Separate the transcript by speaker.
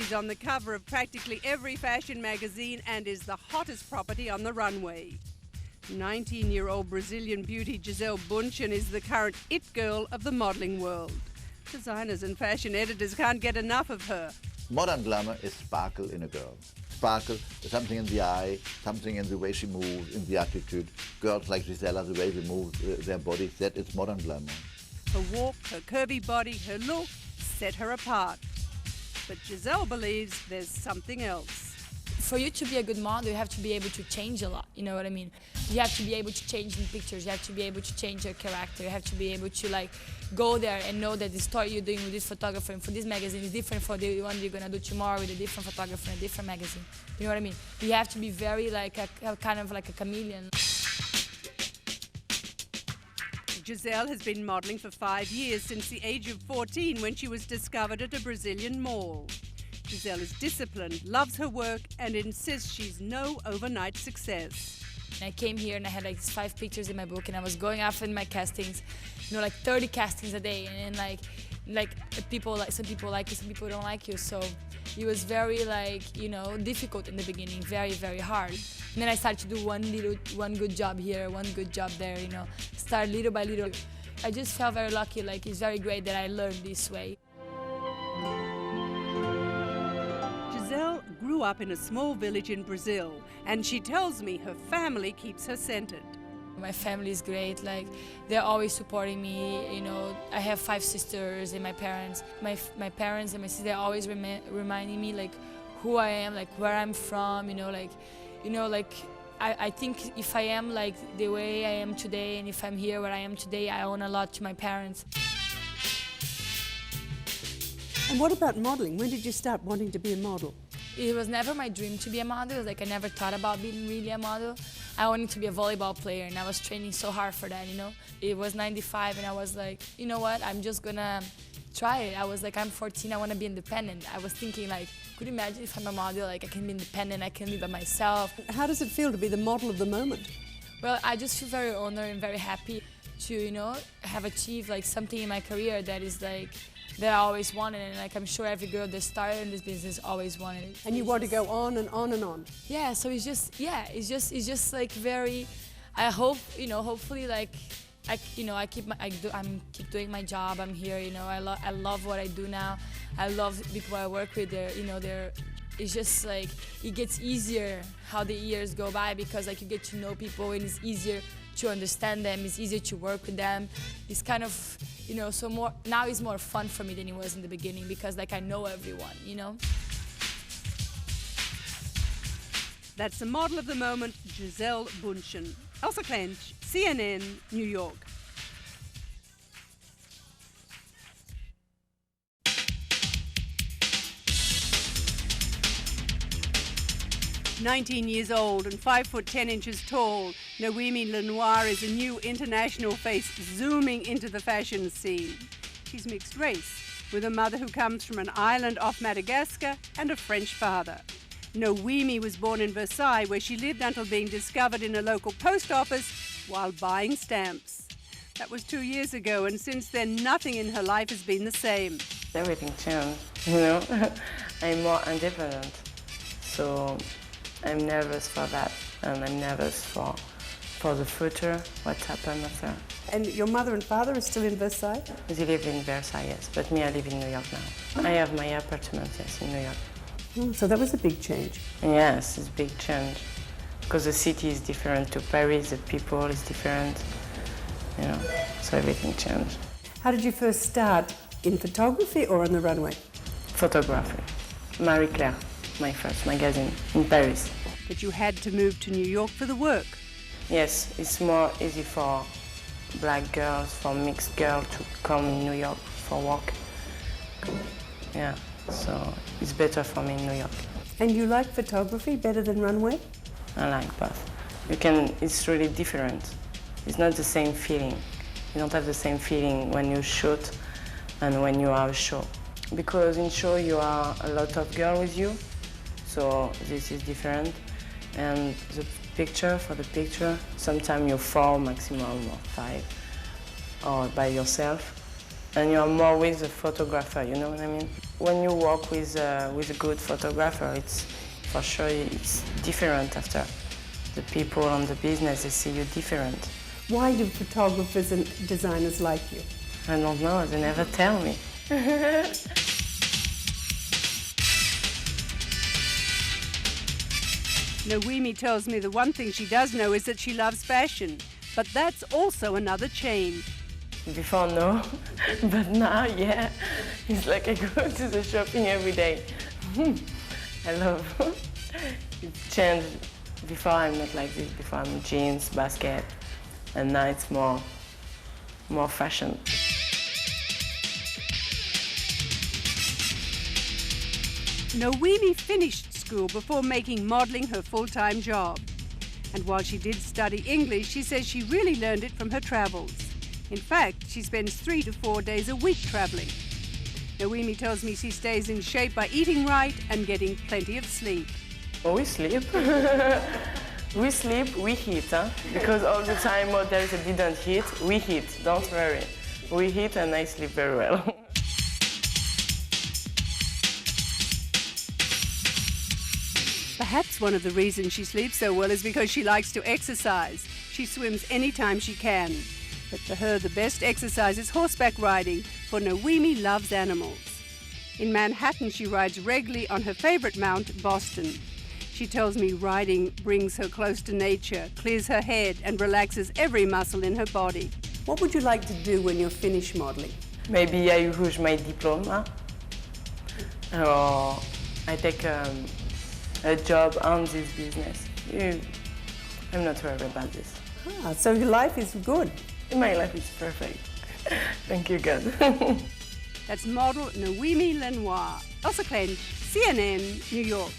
Speaker 1: She's on the cover of practically every fashion magazine and is the hottest property on the runway. 19-year-old Brazilian beauty Gisele Bündchen is the current it girl of the modeling world. Designers and fashion editors can't get enough of her.
Speaker 2: Modern glamour is sparkle in a girl. Sparkle, something in the eye, something in the way she moves, in the attitude. Girls like Gisela, the way they move their bodies, that is modern glamour.
Speaker 1: Her walk, her curvy body, her look set her apart. But Gisele believes there's something else.
Speaker 3: For you to be a good model, you have to be able to change a lot, you know what I mean? You have to be able to change in pictures, you have to be able to change your character, you have to be able to like go there and know that the story you're doing with this photographer and for this magazine is different for the one you're gonna do tomorrow with a different photographer in a different magazine. You know what I mean? You have to be very like a kind of like a chameleon.
Speaker 1: Gisele has been modeling for 5 years, since the age of 14 when she was discovered at a Brazilian mall. Gisele is disciplined, loves her work, and insists she's no overnight success.
Speaker 3: I came here and I had like 5 pictures in my book and I was going after my castings, you know, like 30 castings a day, and like people like some people like you, some people don't like you, so it was very like, you know, difficult in the beginning, very, very hard. And then I started to do one good job here, one good job there, you know, start little by little. I just felt very lucky, like it's very great that I learned this way.
Speaker 1: Gisele grew up in a small village in Brazil, and she tells me her family keeps her centered.
Speaker 3: My family is great, like they're always supporting me, you know. I have 5 sisters and my parents. My parents and my sister are always reminding me like who I am, like where I'm from, you know, like I think if I am like the way I am today and if I'm here where I am today, I owe a lot to my parents.
Speaker 1: And what about modeling? When did you start wanting to be a model?
Speaker 3: It was never my dream to be a model. Like I never thought about being really a model. I wanted to be a volleyball player and I was training so hard for that, you know. It was 95 and I was like, you know what, I'm just gonna try it. I was like, I'm 14, I wanna be independent. I was thinking like, could you imagine if I'm a model, like I can be independent, I can live by myself.
Speaker 1: How does it feel to be the model of the moment?
Speaker 3: Well, I just feel very honored and very happy to, you know, have achieved like something in my career that is like, that I always wanted, and like I'm sure every girl that started in this business always wanted it.
Speaker 1: And you want to go on and on and on.
Speaker 3: Yeah, so it's just like very, I hope, you know, hopefully like I'm keep doing my job. I'm here, you know. I love what I do now. I love the people I work with. It's just like it gets easier how the years go by because like you get to know people and it's easier to understand them. It's easier to work with them. It's kind of, you know, so more now it's more fun for me than it was in the beginning because like I know everyone, you know.
Speaker 1: That's the model of the moment, Gisele Bündchen. Elsa Klensch, CNN, New York. "19 years old and 5'10" tall, Noémie Lenoir is a new international face zooming into the fashion scene. She's mixed race, with a mother who comes from an island off Madagascar and a French father. Noémie was born in Versailles, where she lived until being discovered in a local post office while buying stamps. That was 2 years ago, and since then nothing in her life has been the same.
Speaker 4: Everything changed, you know. I'm more independent, so I'm nervous for that, and I'm nervous for the future, what happened after.
Speaker 1: And your mother and father are still in Versailles?
Speaker 4: They live in Versailles, yes, but me, I live in New York now. I have my apartment, yes, in New York.
Speaker 1: Oh, so that was a big change.
Speaker 4: Yes, it's a big change, because the city is different to Paris, the people is different, you know, so everything changed.
Speaker 1: How did you first start? In photography or on the runway?
Speaker 4: Photography. Marie Claire, my first magazine in Paris.
Speaker 1: But you had to move to New York for the work.
Speaker 4: Yes, it's more easy for black girls, for mixed girls to come in New York for work. Yeah, so it's better for me in New York.
Speaker 1: And you like photography better than runway?
Speaker 4: I like both. It's really different. It's not the same feeling. You don't have the same feeling when you shoot and when you are a show. Because in show you are a lot of girls with you, so this is different. And the picture, for the picture, sometimes you're 4, maximum or 5, or by yourself. And you're more with the photographer, you know what I mean? when you work with a good photographer, it's for sure it's different after. The people on the business, they see you different.
Speaker 1: Why do photographers and designers like you?
Speaker 4: I don't know, they never tell me.
Speaker 1: Noemi tells me the one thing she does know is that she loves fashion, but that's also another change.
Speaker 4: Before, no, but now, yeah. It's like I go to the shopping every day. I love it. Changed. Before I'm not like this. Before I'm jeans, basket, and now it's more fashion.
Speaker 1: Noemi finished school before making modelling her full-time job. And while she did study English, she says she really learned it from her travels. In fact, she spends 3 to 4 days a week travelling. Noemi tells me she stays in shape by eating right and getting plenty of sleep.
Speaker 4: Oh, we sleep. We sleep, we eat, huh? Because all the time models didn't eat, we eat, don't worry. We eat and I sleep very well.
Speaker 1: Perhaps one of the reasons she sleeps so well is because she likes to exercise. She swims anytime she can. But for her, the best exercise is horseback riding, for Noemi loves animals. In Manhattan, she rides regularly on her favorite mount, Boston. She tells me riding brings her close to nature, clears her head, and relaxes every muscle in her body. What would you like to do when you're finished modeling?
Speaker 4: Maybe I use my diploma, or I take a job on this business. I'm not worried about this.
Speaker 1: So your life is good.
Speaker 4: My life is perfect. Thank you, God.
Speaker 1: That's model Noemi Lenoir. Elsa Klensch, CNN, New York.